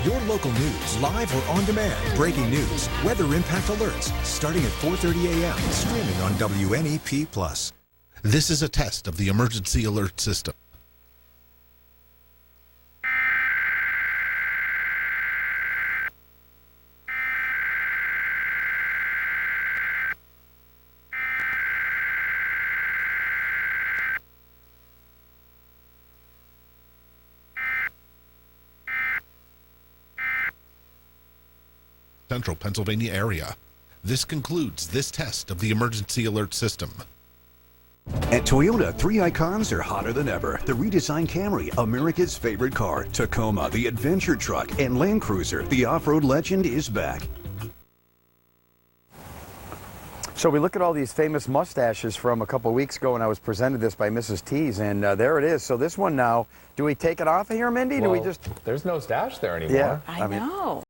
Your local news, live or on demand. Breaking news, weather impact alerts, starting at 4:30 a.m. Streaming on WNEP+. This is a test of the emergency alert system. Central Pennsylvania area. This concludes this test of the emergency alert system. At Toyota, 3 icons are hotter than ever. The redesigned Camry, America's favorite car, Tacoma, the adventure truck, and Land Cruiser, the off-road legend, is back. So we look at all these famous mustaches from a couple weeks ago, and I was presented this by Mrs. Tees, and there it is. So this one now, do we take it off of here, Mindy? Well, do we just? There's no stash there anymore. Yeah, I know.